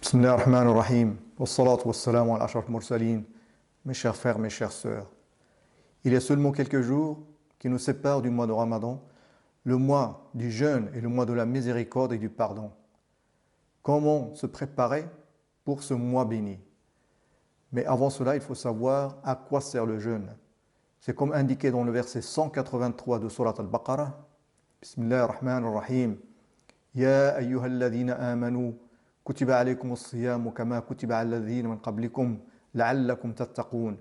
Bismillah ar-Rahman ar-Rahim. Wassalatu wassalamu ala ashraf al-mursalin. Mes chers frères, mes chères sœurs, il y a seulement quelques jours qui nous séparent du mois de Ramadan, le mois du jeûne et le mois de la miséricorde et du pardon. Comment se préparer pour ce mois béni? Mais avant cela, il faut savoir à quoi sert le jeûne. C'est comme indiqué dans le verset 183 de Surat al-Baqarah. Bismillah ar-Rahman ar-Rahim. Ya ayyuhalladhina amanu kutiba alaykum as-siyamu kama kutiba ala alladhina min qablikum la'allakum tattaqun.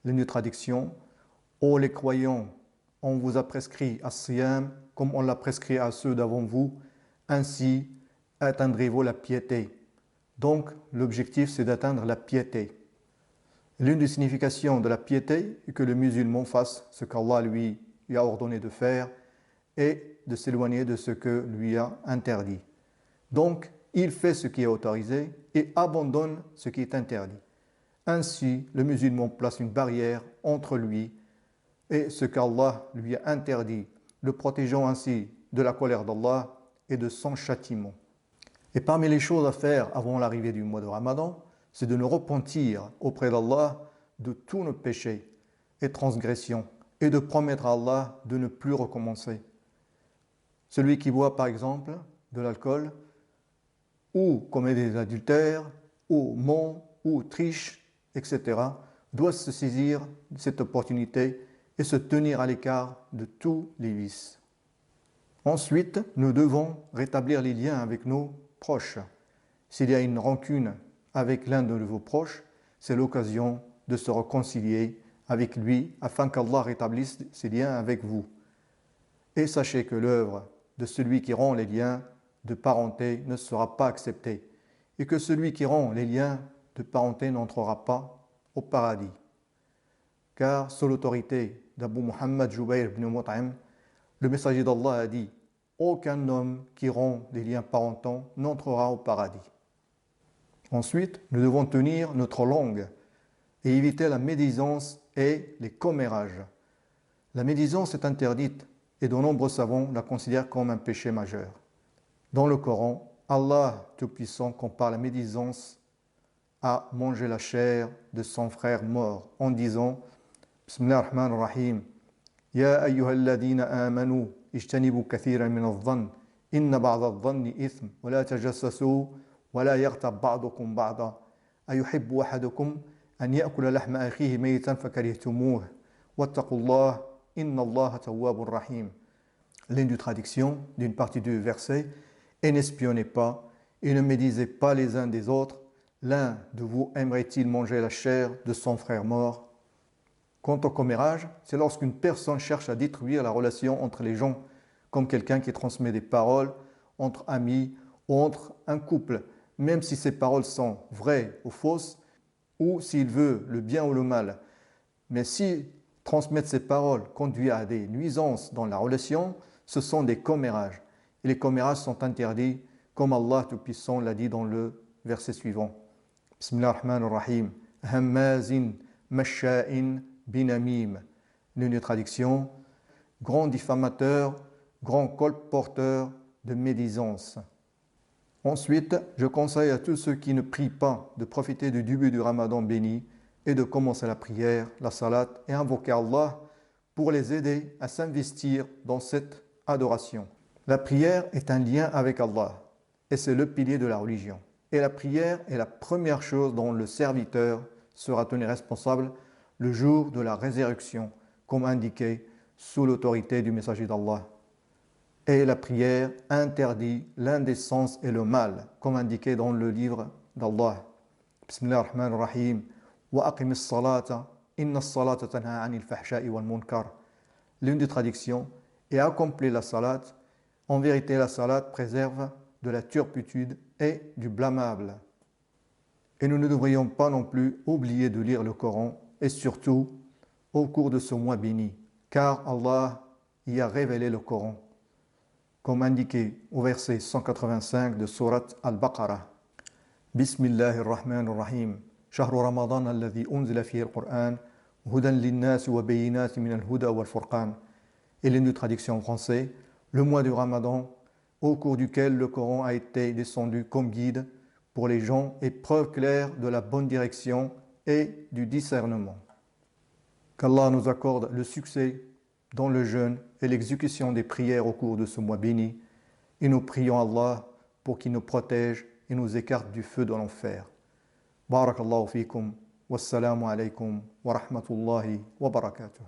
L'une traduction: ô les croyants, on vous a prescrit as-siyam comme on l'a prescrit à ceux d'avant vous, ainsi atteindrez-vous la piété. Donc l'objectif c'est d'atteindre la piété. L'une des significations de la piété est que le musulman fasse ce qu'Allah lui a ordonné de faire et de s'éloigner de ce que lui a interdit. Donc, il fait ce qui est autorisé et abandonne ce qui est interdit. Ainsi, le musulman place une barrière entre lui et ce qu'Allah lui a interdit, le protégeant ainsi de la colère d'Allah et de son châtiment. Et parmi les choses à faire avant l'arrivée du mois de Ramadan, c'est de nous repentir auprès d'Allah de tous nos péchés et transgressions et de promettre à Allah de ne plus recommencer. Celui qui boit par exemple de l'alcool ou commet des adultères ou ment ou triche, etc., doit se saisir de cette opportunité et se tenir à l'écart de tous les vices. Ensuite, nous devons rétablir les liens avec nos proches. S'il y a une rancune avec l'un de vos proches, c'est l'occasion de se réconcilier avec lui afin qu'Allah rétablisse ses liens avec vous. Et sachez que l'œuvre de celui qui rompt les liens de parenté ne sera pas acceptée et que celui qui rompt les liens de parenté n'entrera pas au paradis. Car sous l'autorité d'Abu Muhammad Jubayr ibn Mut'im, le messager d'Allah a dit: aucun homme qui rompt les liens parentaux n'entrera au paradis. Ensuite, nous devons tenir notre langue et éviter la médisance et les commérages. La médisance est interdite et de nombreux savants la considèrent comme un péché majeur. Dans le Coran, Allah Tout-Puissant compare la médisance à manger la chair de son frère mort en disant: Bismillah ar-Rahman ar-Rahim. Ya ayyuhalladhina amanu ijtanibu kathiran min adh-dhann inna ba'da adh-dhanni ithm wa la tajassasu wa la yaghtab ba'dukum ba'da ayuhibbu ahadukum an ya'kula lahma akhihi maytan fakarihtumuh wattaqullah inna Allaha tawwabur rahim. L'une des traductions d'une partie du verset: et n'espionnez pas et ne médisez pas les uns des autres, l'un de vous aimerait-il manger la chair de son frère mort? Quant au commérage, c'est lorsqu'une personne cherche à détruire la relation entre les gens, comme quelqu'un qui transmet des paroles entre amis ou entre un couple, même si ces paroles sont vraies ou fausses, ou s'il veut le bien ou le mal. Mais si transmettre ces paroles conduit à des nuisances dans la relation, ce sont des commérages. Et les commérages sont interdits, comme Allah Tout-Puissant l'a dit dans le verset suivant. Bismillah ar-Rahman ar-Rahim. Hammazin masha'in binamim. L'une traduction: grand diffamateur, grand colporteur de médisance. Ensuite, je conseille à tous ceux qui ne prient pas de profiter du début du Ramadan béni et de commencer la prière, la salat et invoquer Allah pour les aider à s'investir dans cette adoration. La prière est un lien avec Allah et c'est le pilier de la religion. Et la prière est la première chose dont le serviteur sera tenu responsable le jour de la résurrection, comme indiqué sous l'autorité du messager d'Allah. Et la prière interdit l'indécence et le mal, comme indiqué dans le livre d'Allah. Bismillah ar-Rahman ar-Rahim. Wa aqimis salata, inna as-salata tanha 'anil fahsha'i wal munkar. L'une des traductions: et accomplis la salat. En vérité, la salat préserve de la turpitude et du blâmable. Et nous ne devrions pas non plus oublier de lire le Coran, et surtout au cours de ce mois béni, car Allah y a révélé le Coran, comme indiqué au verset 185 de Surat al-Baqarah. Bismillahir-Rahmanir-Rahim. Shahru Ramadan alladhi unzila fihi al-Qur'an hudan lin-nas wa bayyinatin min al-huda wal-furqan. Et l'une de traduction en français: le mois du Ramadan, au cours duquel le Coran a été descendu comme guide pour les gens et preuve claire de la bonne direction et du discernement. Qu'Allah nous accorde le succès dans le jeûne et l'exécution des prières au cours de ce mois béni. Et nous prions Allah pour qu'il nous protège et nous écarte du feu de l'enfer. Barakallahu fikum. Wassalamu alaikum wa rahmatullahi wa barakatuh.